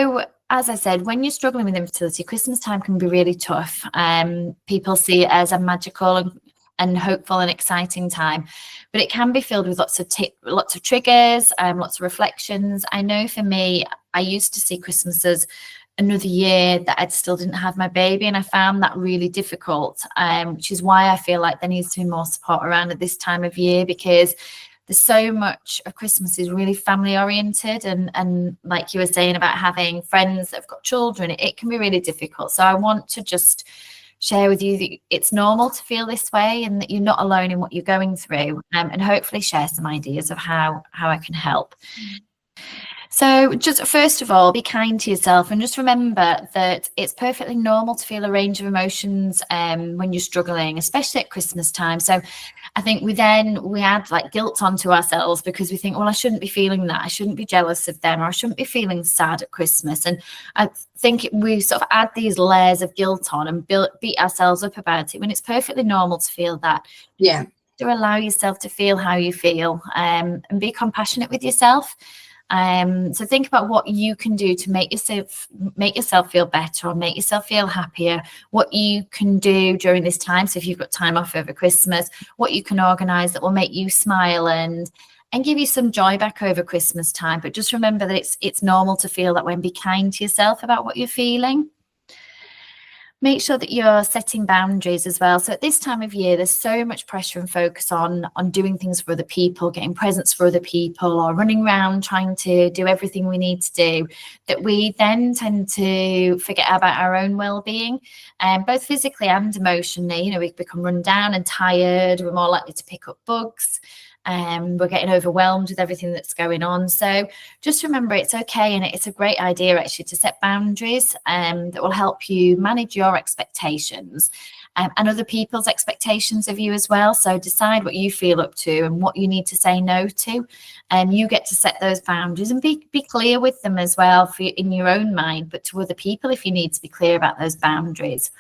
So as I said, when you're struggling with infertility, Christmas time can be really tough. People see it as a magical and hopeful and exciting time, but it can be filled with lots of triggers, lots of reflections. I know for me, I used to see Christmas as another year that I still didn't have my baby, and I found that really difficult, which is why I feel like there needs to be more support around at this time of year, because there's so much of Christmas is really family oriented, and like you were saying about having friends that have got children, it can be really difficult. So I want to just share with you that it's normal to feel this way and that you're not alone in what you're going through, and hopefully share some ideas of how I can help. So just first of all, be kind to yourself, and just remember that it's perfectly normal to feel a range of emotions when you're struggling, especially at Christmas time. So I think we add like guilt onto ourselves because we think, well, I shouldn't be feeling that. I shouldn't be jealous of them, or I shouldn't be feeling sad at Christmas. And I think we sort of add these layers of guilt on and beat ourselves up about it when it's perfectly normal to feel that. Yeah. To allow yourself to feel how you feel, and be compassionate with yourself. So think about what you can do to make yourself feel better or make yourself feel happier, what you can do during this time. So if you've got time off over Christmas, what you can organise that will make you smile and give you some joy back over Christmas time. But just remember that it's normal to feel that way, and be kind to yourself about what you're feeling. Make sure that you're setting boundaries as well. So at this time of year, there's so much pressure and focus on doing things for other people, getting presents for other people, or running around trying to do everything we need to do, that we then tend to forget about our own well-being, both physically and emotionally. You know, we become run down and tired. We're more likely to pick up bugs. We're getting overwhelmed with everything that's going on. So just remember, it's okay, and it's a great idea actually to set boundaries that will help you manage your expectations and other people's expectations of you as well. So decide what you feel up to and what you need to say no to, and you get to set those boundaries and be clear with them as well in your own mind, but to other people if you need to be clear about those boundaries.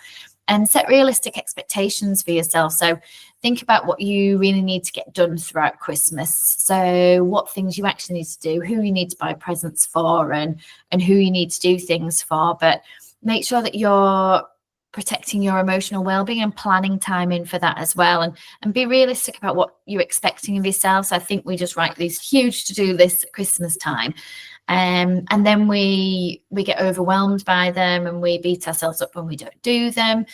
And set realistic expectations for yourself. So think about what you really need to get done throughout Christmas. So what things you actually need to do, who you need to buy presents for, and who you need to do things for. But make sure that you're protecting your emotional well-being and planning time in for that as well, and be realistic about what you're expecting of yourself. So I think we just write these huge to-do lists at Christmas time, and then we get overwhelmed by them and we beat ourselves up when we don't do them.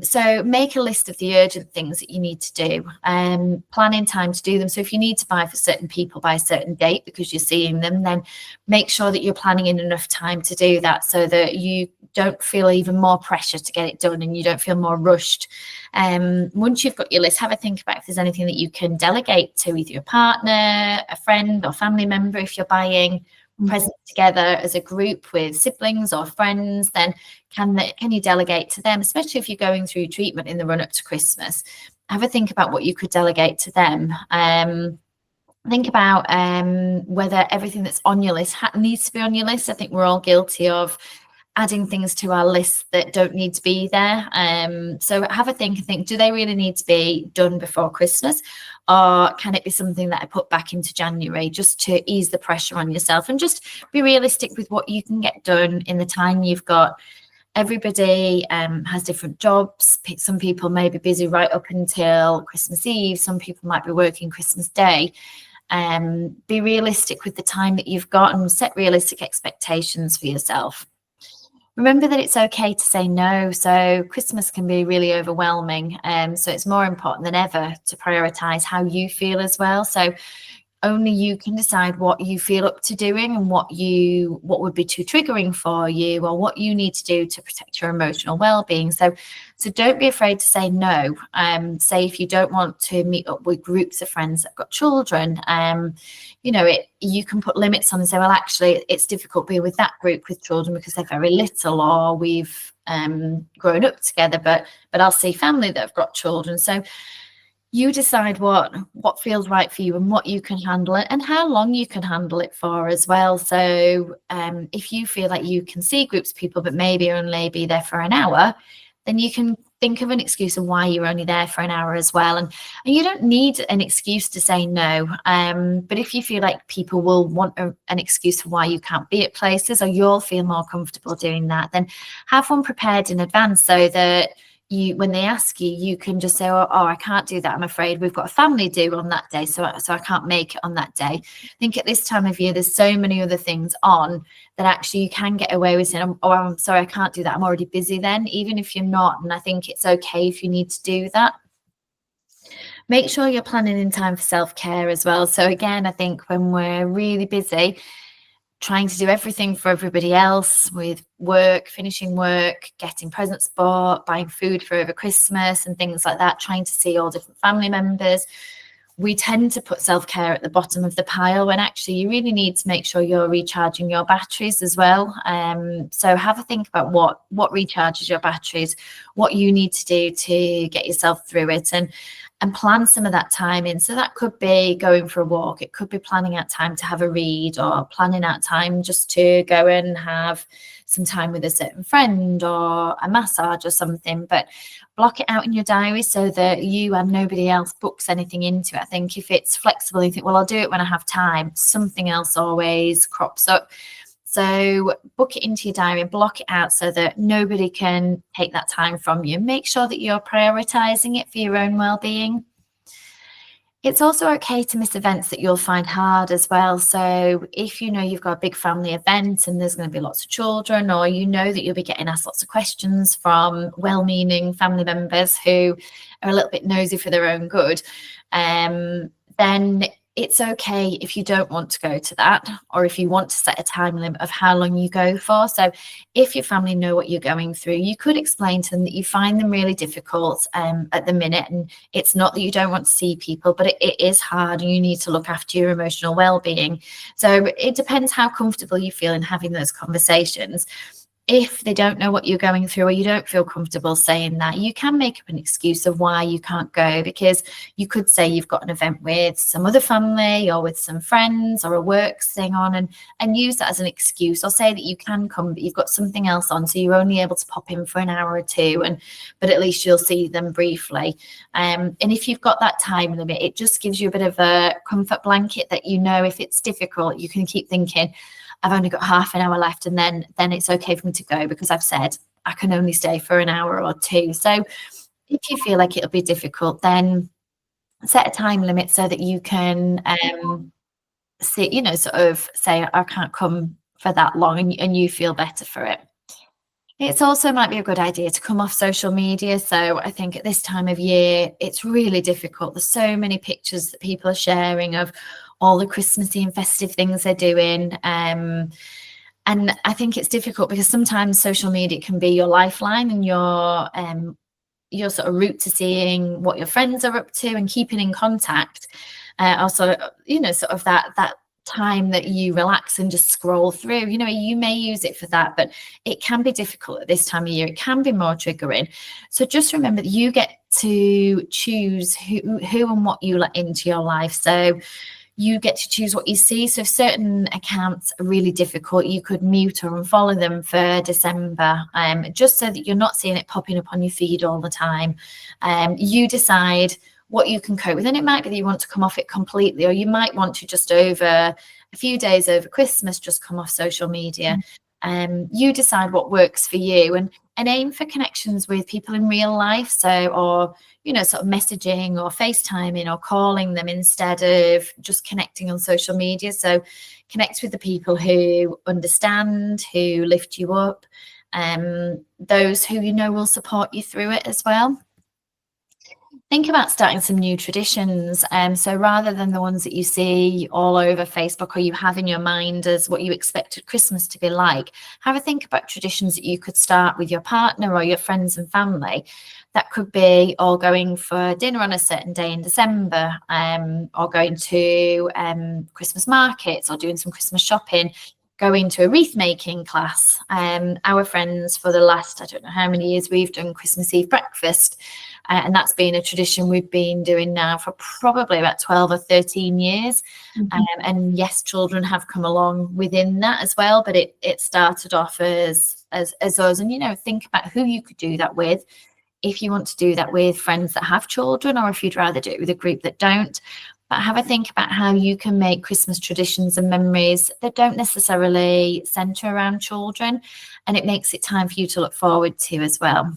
So make a list of the urgent things that you need to do, plan in time to do them. So if you need to buy for certain people by a certain date because you're seeing them, then make sure that you're planning in enough time to do that, so that you don't feel even more pressure to get it done and you don't feel more rushed. Once you've got your list, have a think about if there's anything that you can delegate to either your partner, a friend or family member. If you're buying presents together as a group with siblings or friends, then can you delegate to them, especially if you're going through treatment in the run up to Christmas. Have a think about what you could delegate to them. Think about whether everything that's on your list needs to be on your list. I think we're all guilty of adding things to our list that don't need to be there. So have a think, do they really need to be done before Christmas? Or can it be something that I put back into January, just to ease the pressure on yourself, and just be realistic with what you can get done in the time you've got. Everybody has different jobs. Some people may be busy right up until Christmas Eve. Some people might be working Christmas Day. Be realistic with the time that you've got and set realistic expectations for yourself. Remember that it's okay to say no. So Christmas can be really overwhelming. So it's more important than ever to prioritize how you feel as well. So only you can decide what you feel up to doing and what would be too triggering for you, or what you need to do to protect your emotional well-being. So don't be afraid to say no. Say if you don't want to meet up with groups of friends that've got children, you can put limits on and say, well, actually, it's difficult being with that group with children because they're very little, or we've grown up together, but I'll see family that have got children. So you decide what feels right for you and what you can handle it and how long you can handle it for as well. So if you feel like you can see groups of people but maybe only be there for an hour, then you can think of an excuse of why you're only there for an hour as well. And you don't need an excuse to say no. But if you feel like people will want an excuse for why you can't be at places, or you'll feel more comfortable doing that, then have one prepared in advance so that when they ask you, you can just say, oh, I can't do that. I'm afraid we've got a family do on that day. So I can't make it on that day. I think at this time of year, there's so many other things on that actually you can get away with saying, oh, I'm sorry, I can't do that. I'm already busy then, even if you're not. And I think it's okay if you need to do that. Make sure you're planning in time for self-care as well. So again, I think when we're really busy, trying to do everything for everybody else with work, finishing work, getting presents bought, buying food for over Christmas and things like that, trying to see all different family members, we tend to put self-care at the bottom of the pile when actually you really need to make sure you're recharging your batteries as well. So have a think about what recharges your batteries, what you need to do to get yourself through it, and plan some of that time in. So that could be going for a walk. It could be planning out time to have a read, or planning out time just to go and have some time with a certain friend or a massage or something. But block it out in your diary so that you and nobody else books anything into it. I think if it's flexible, you think, well, I'll do it when I have time, something else always crops up. So book it into your diary and block it out so that nobody can take that time from you. Make sure that you're prioritizing it for your own well-being. It's also okay to miss events that you'll find hard as well. So if you know you've got a big family event and there's going to be lots of children, or you know that you'll be getting asked lots of questions from well-meaning family members who are a little bit nosy for their own good, then it's okay if you don't want to go to that, or if you want to set a time limit of how long you go for. So if your family know what you're going through, you could explain to them that you find them really difficult at the minute. And it's not that you don't want to see people, but it is hard and you need to look after your emotional well-being. So it depends how comfortable you feel in having those conversations. If they don't know what you're going through, or you don't feel comfortable saying that, you can make up an excuse of why you can't go, because you could say you've got an event with some other family or with some friends or a work thing on, and use that as an excuse, or say that you can come, but you've got something else on, so you're only able to pop in for an hour or two, but at least you'll see them briefly. And if you've got that time limit, it just gives you a bit of a comfort blanket that, you know, if it's difficult, you can keep thinking, I've only got half an hour left, and then it's okay for me to go because I've said I can only stay for an hour or two. So if you feel like it'll be difficult, then set a time limit so that you can see, you know, sort of say, I can't come for that long, and you feel better for it. It's also might be a good idea to come off social media. So I think at this time of year, it's really difficult. There's so many pictures that people are sharing of all the Christmassy and festive things they're doing. And I think it's difficult because sometimes social media can be your lifeline and your sort of route to seeing what your friends are up to and keeping in contact. Also, you know, sort of that time that you relax and just scroll through, you know, you may use it for that, but it can be difficult at this time of year. It can be more triggering. So just remember that you get to choose who and what you let into your life. So you get to choose what you see. So if certain accounts are really difficult, you could mute or unfollow them for December, just so that you're not seeing it popping up on your feed all the time. You decide what you can cope with. And it might be that you want to come off it completely, or you might want to just over a few days over Christmas, just come off social media. You decide what works for you, and aim for connections with people in real life. So, or, you know, sort of messaging or FaceTiming or calling them instead of just connecting on social media. So connect with the people who understand, who lift you up, those who you know will support you through it as well. Think about starting some new traditions. So rather than the ones that you see all over Facebook or you have in your mind as what you expected Christmas to be like, have a think about traditions that you could start with your partner or your friends and family. That could be all going for dinner on a certain day in December, or going to Christmas markets, or doing some Christmas shopping, going to a wreath making class. Our friends, for the last, I don't know how many years, we've done Christmas Eve breakfast. And that's been a tradition we've been doing now for probably about 12 or 13 years. And yes, children have come along within that as well, but it started off as us. And, you know, think about who you could do that with. if you want to do that with friends that have children, or if you'd rather do it with a group that don't. But have a think about how you can make Christmas traditions and memories that don't necessarily centre around children, and it makes it time for you to look forward to as well.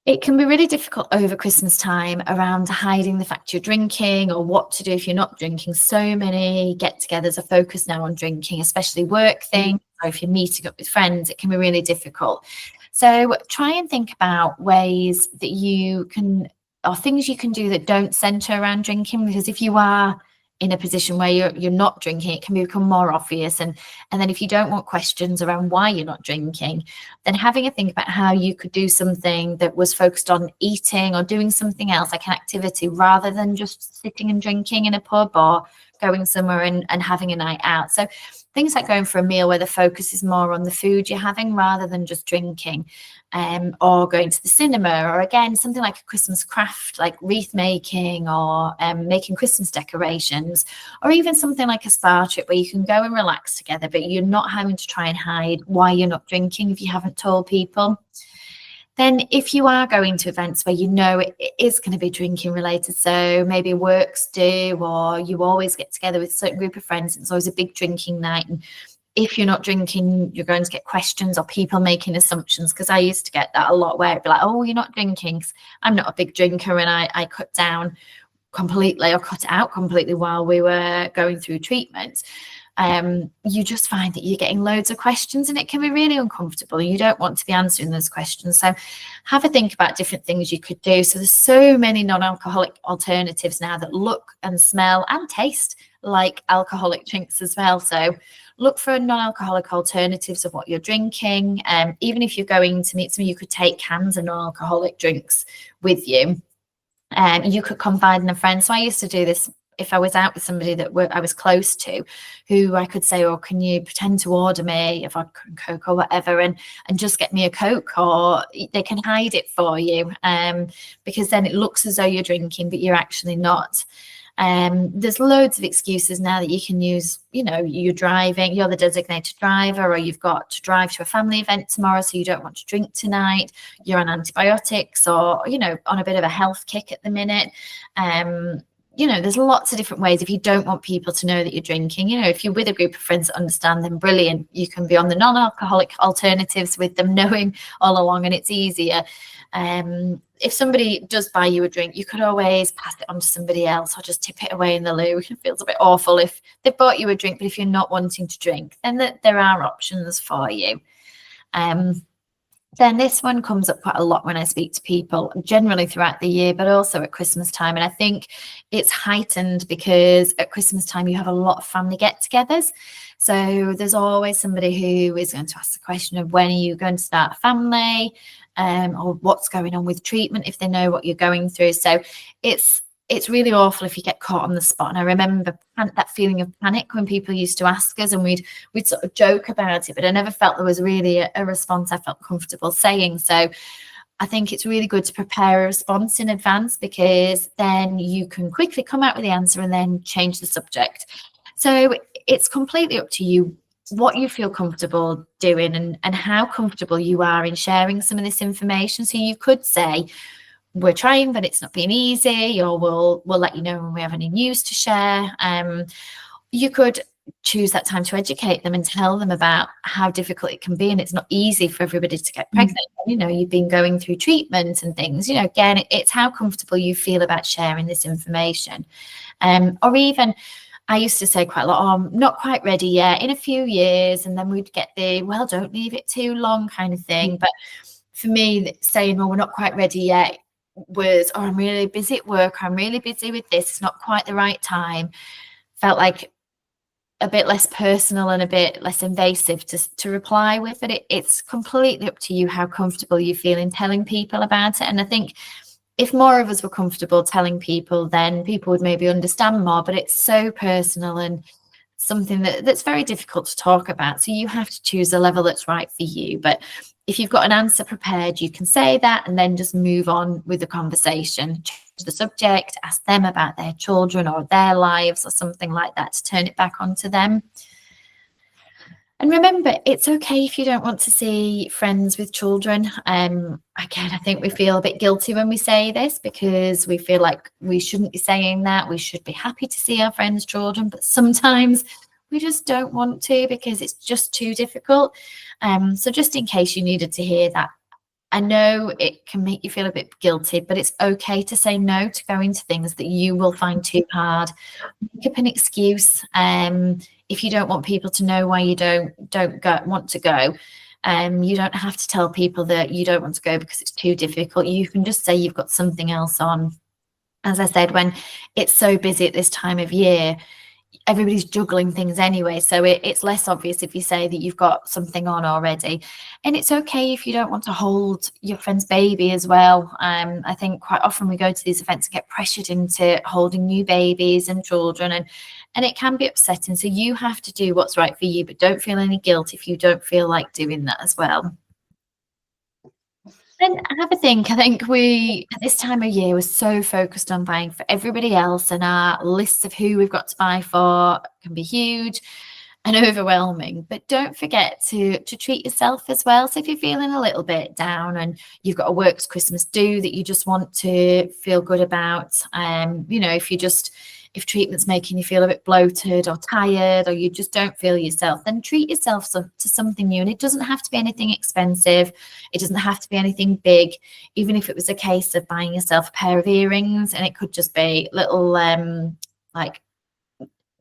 It can be really difficult over Christmas time around hiding the fact you're drinking or what to do if you're not drinking. So many get-togethers are focused now on drinking, especially work things, or if you're meeting up with friends, it can be really difficult. So try and think about ways that you can, or things you can do that don't center around drinking, because if you are in a position where you're not drinking, it can become more obvious. And then if you don't want questions around why you're not drinking, then having a think about how you could do something that was focused on eating or doing something else, like an activity, rather than just sitting and drinking in a pub or going somewhere and having a night out. So things like going for a meal where the focus is more on the food you're having rather than just drinking, or going to the cinema, or again, something like a Christmas craft, like wreath making, or making Christmas decorations, or even something like a spa trip where you can go and relax together, but you're not having to try and hide why you're not drinking if you haven't told people. Then if you are going to events where you know it is going to be drinking related, so maybe works do, or you always get together with a certain group of friends, it's always a big drinking night, and if you're not drinking, you're going to get questions or people making assumptions, because I used to get that a lot, where it'd be like, oh, you're not drinking. I'm not a big drinker, and I cut down completely or cut it out completely while we were going through treatment. You just find that you're getting loads of questions, and it can be really uncomfortable. You don't want to be answering those questions. So have a think about different things you could do. So there's so many non-alcoholic alternatives now that look and smell and taste like alcoholic drinks as well. So look for non-alcoholic alternatives of what you're drinking. Even if you're going to meet someone, you could take cans of non-alcoholic drinks with you. You could confide in a friend. So I used to do this if I was out with somebody that I was close to, who I could say, oh, can you pretend to order me a vodka and Coke or whatever, and just get me a Coke, or they can hide it for you, because then it looks as though you're drinking, but you're actually not. There's loads of excuses now that you can use. You know, you're driving, you're the designated driver, or you've got to drive to a family event tomorrow, so you don't want to drink tonight. You're on antibiotics, or, you know, on a bit of a health kick at the minute. You know, there's lots of different ways. If you don't want people to know that you're drinking, you know, if you're with a group of friends that understand, then brilliant. You can be on the non-alcoholic alternatives with them, knowing all along, and it's easier. If somebody does buy you a drink, you could always pass it on to somebody else, or just tip it away in the loo. It feels a bit awful if they've bought you a drink, but if you're not wanting to drink, then there are options for you. Then this one comes up quite a lot when I speak to people, generally throughout the year, but also at Christmas time. And I think it's heightened because at Christmas time, you have a lot of family get-togethers. So there's always somebody who is going to ask the question of, when are you going to start a family, or what's going on with treatment, if they know what you're going through. So it's really awful if you get caught on the spot. And I remember that feeling of panic when people used to ask us, and we'd sort of joke about it, but I never felt there was really a response I felt comfortable saying. So I think it's really good to prepare a response in advance, because then you can quickly come out with the answer and then change the subject. So it's completely up to you what you feel comfortable doing, and how comfortable you are in sharing some of this information. So you could say, we're trying, but it's not been easy, or we'll let you know when we have any news to share. You could choose that time to educate them and tell them about how difficult it can be, and it's not easy for everybody to get pregnant. You know, you've been going through treatment and things. You know, again, it's how comfortable you feel about sharing this information. Or even, I used to say quite a lot, oh, I'm not quite ready yet, in a few years, and then we'd get the, well, don't leave it too long kind of thing. But for me, saying, well, we're not quite ready yet, was, oh, I'm really busy at work, I'm really busy with this, it's not quite the right time, felt like a bit less personal and a bit less invasive to reply with. But it's completely up to you how comfortable you feel in telling people about it. And I think if more of us were comfortable telling people, then people would maybe understand more. But it's so personal and something that's very difficult to talk about. So you have to choose a level that's right for you. But if you've got an answer prepared, you can say that and then just move on with the conversation, change the subject, ask them about their children or their lives or something like that to turn it back onto them. And remember, it's okay if you don't want to see friends with children. Again, I think we feel a bit guilty when we say this because we feel like we shouldn't be saying that. We should be happy to see our friends' children, but sometimes we just don't want to because it's just too difficult. So just in case you needed to hear that, I know it can make you feel a bit guilty, but it's okay to say no to going to things that you will find too hard. Make up an excuse. If you don't want people to know why you want to go, you don't have to tell people that you don't want to go because it's too difficult. You can just say you've got something else on. As I said, when it's so busy at this time of year, everybody's juggling things anyway, so it's less obvious if you say that you've got something on already. And it's okay if you don't want to hold your friend's baby as well. I think quite often we go to these events and get pressured into holding new babies and children, and it can be upsetting. So you have to do what's right for you, but don't feel any guilt if you don't feel like doing that as well. And have a think. I think we, at this time of year, we're so focused on buying for everybody else, and our lists of who we've got to buy for can be huge and overwhelming. But don't forget to treat yourself as well. So if you're feeling a little bit down and you've got a works Christmas do that you just want to feel good about, if treatment's making you feel a bit bloated or tired, or you just don't feel yourself, then treat yourself to something new. And it doesn't have to be anything expensive. It doesn't have to be anything big. Even if it was a case of buying yourself a pair of earrings, and it could just be little like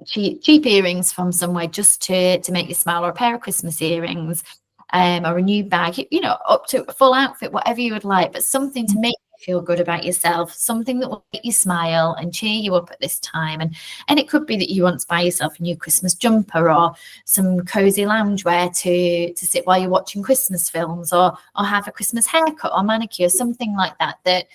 cheap earrings from somewhere just to make you smile, or a pair of Christmas earrings, or a new bag, up to a full outfit, whatever you would like, but something to make you feel good about yourself, something that will make you smile and cheer you up at this time. And it could be that you want to buy yourself a new Christmas jumper or some cozy loungewear to sit while you're watching Christmas films, or have a Christmas haircut or manicure, something like that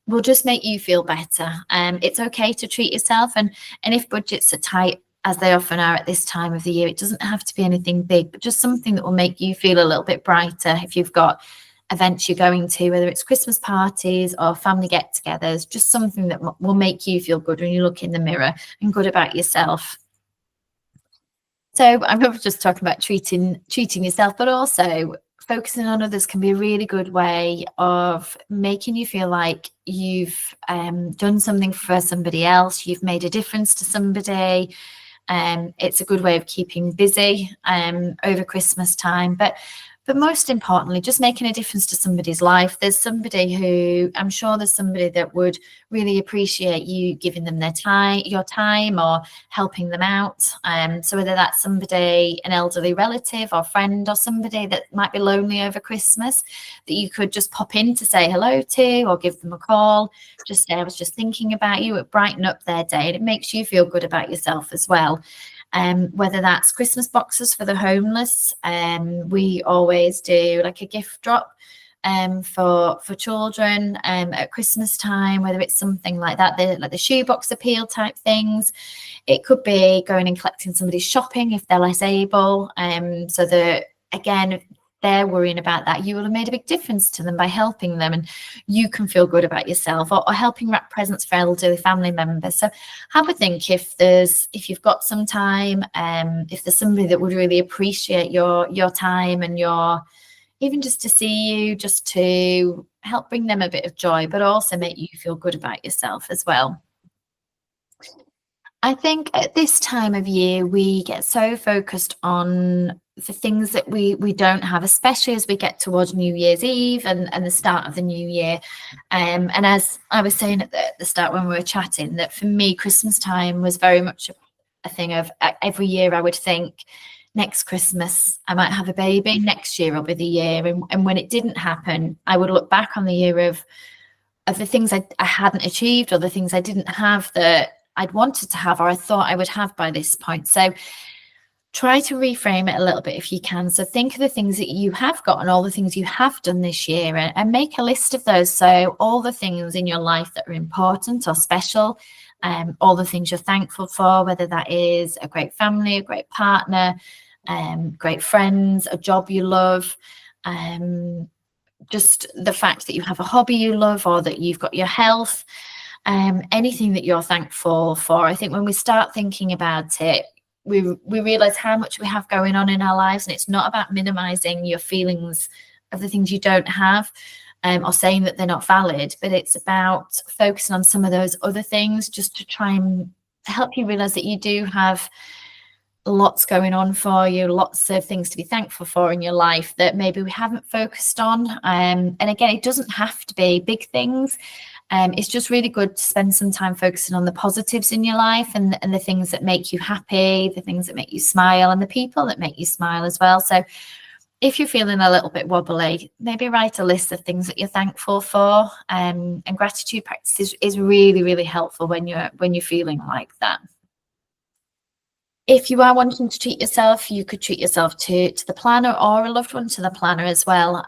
will just make you feel better. It's okay to treat yourself, and if budgets are tight, as they often are at this time of the year, it doesn't have to be anything big, but just something that will make you feel a little bit brighter. If you've got events you're going to, whether it's Christmas parties or family get-togethers, just something that will make you feel good when you look in the mirror and good about yourself. So I'm not just talking about treating yourself, but also focusing on others can be a really good way of making you feel like you've done something for somebody else, you've made a difference to somebody. It's a good way of keeping busy over Christmas time, but most importantly, just making a difference to somebody's life. I'm sure there's somebody that would really appreciate you giving them your time, or helping them out. So whether that's somebody, an elderly relative or friend, or somebody that might be lonely over Christmas, that you could just pop in to say hello to, or give them a call. Just say, I was just thinking about you. It brighten up their day, and it makes you feel good about yourself as well. Whether that's Christmas boxes for the homeless, we always do like a gift drop for children at Christmas time, whether it's something like that, like the shoebox appeal type things. It could be going and collecting somebody's shopping if they're less able, so that, again, they're worrying about that, you will have made a big difference to them by helping them, and you can feel good about yourself, or helping wrap presents for elderly family members. So have a think if you've got some time, if there's somebody that would really appreciate your time and even just to see you, just to help bring them a bit of joy, but also make you feel good about yourself as well. I think at this time of year, we get so focused on the things that we don't have, especially as we get towards New Year's Eve and the start of the new year. And as I was saying at the start when we were chatting, that for me, Christmas time was very much a thing of every year I would think, next Christmas, I might have a baby. Next year will be the year. And when it didn't happen, I would look back on the year of the things I hadn't achieved, or the things I didn't have that I'd wanted to have, or I thought I would have by this point. So try to reframe it a little bit if you can. So think of the things that you have got and all the things you have done this year, and make a list of those. So all the things in your life that are important or special, all the things you're thankful for, whether that is a great family, a great partner, great friends, a job you love, just the fact that you have a hobby you love, or that you've got your health, anything that you're thankful for. I think when we start thinking about it, we realize how much we have going on in our lives, and it's not about minimizing your feelings of the things you don't have, or saying that they're not valid, but it's about focusing on some of those other things just to try and help you realize that you do have lots going on for you, lots of things to be thankful for in your life that maybe we haven't focused on. And again, it doesn't have to be big things. It's just really good to spend some time focusing on the positives in your life, and the things that make you happy, the things that make you smile, and the people that make you smile as well. So if you're feeling a little bit wobbly, maybe write a list of things that you're thankful for. And gratitude practice is really, really helpful when you're feeling like that. If you are wanting to treat yourself, you could treat yourself to the planner, or a loved one to the planner as well,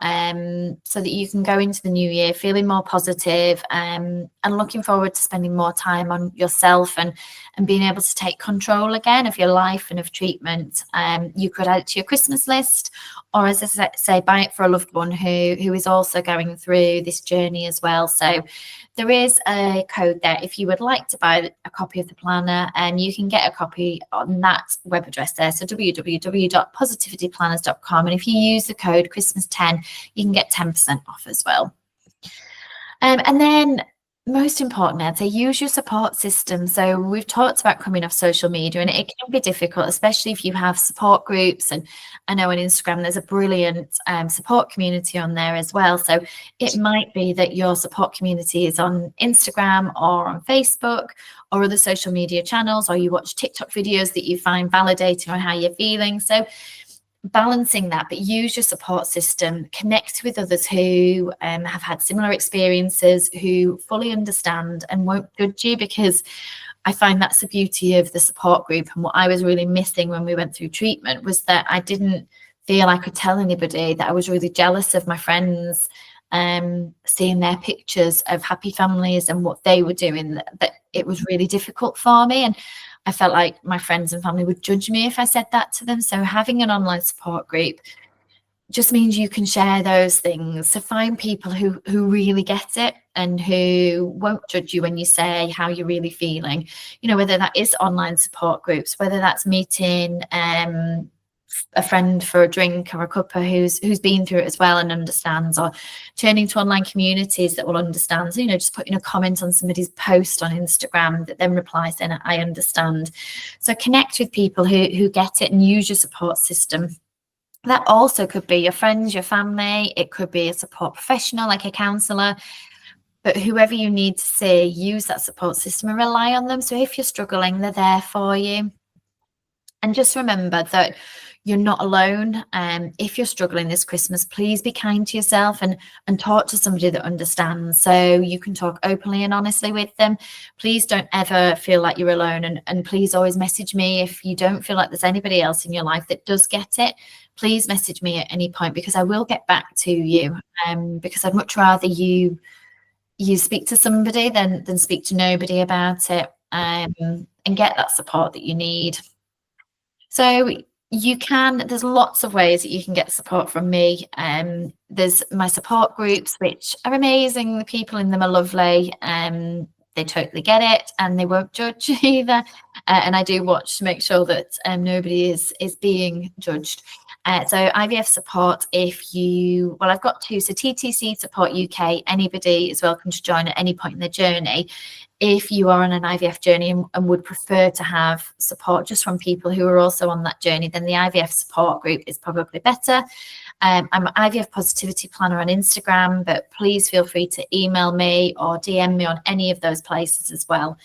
so that you can go into the new year feeling more positive, and looking forward to spending more time on yourself, and being able to take control again of your life and of treatment. You could add it to your Christmas list, or as I say, buy it for a loved one who is also going through this journey as well. So there is a code there if you would like to buy a copy of the planner, and you can get a copy on that web address there, so www.positivityplanners.com, and if you use the code Christmas10, you can get 10% off as well. And then most importantly, I'd say use your support system. So we've talked about coming off social media, and it can be difficult, especially if you have support groups. And I know on Instagram there's a brilliant support community on there as well. So it might be that your support community is on Instagram or on Facebook or other social media channels, or you watch TikTok videos that you find validating on how you're feeling. So balancing that, but use your support system, connect with others who have had similar experiences, who fully understand and won't judge you, because I find that's the beauty of the support group. And what I was really missing when we went through treatment was that I didn't feel I could tell anybody that I was really jealous of my friends, seeing their pictures of happy families and what they were doing, that it was really difficult for me. And I felt like my friends and family would judge me if I said that to them. So having an online support group just means you can share those things. So find people who really get it and who won't judge you when you say how you're really feeling. You know, whether that is online support groups, whether that's meeting a friend for a drink or a cuppa who's been through it as well and understands, or turning to online communities that will understand. So, you know, just putting a comment on somebody's post on Instagram that then replies saying, I understand. So connect with people who get it, and use your support system. That also could be your friends, your family. It could be a support professional like a counsellor. But whoever you need to see, use that support system and rely on them. So if you're struggling, they're there for you. And just remember that you're not alone. If you're struggling this Christmas, please be kind to yourself and talk to somebody that understands, so you can talk openly and honestly with them. Please don't ever feel like you're alone. And please always message me if you don't feel like there's anybody else in your life that does get it. Please message me at any point, because I will get back to you, because I'd much rather you speak to somebody than speak to nobody about it, and get that support that you need. So there's lots of ways that you can get support from me. There's my support groups, which are amazing. The people in them are lovely. They totally get it, and they won't judge either. And I do watch to make sure that nobody is being judged. So IVF support, I've got two. So TTC Support UK, anybody is welcome to join at any point in the journey. If you are on an IVF journey and would prefer to have support just from people who are also on that journey, then the IVF support group is probably better. I'm an IVF Positivity Planner on Instagram, but please feel free to email me or DM me on any of those places as well.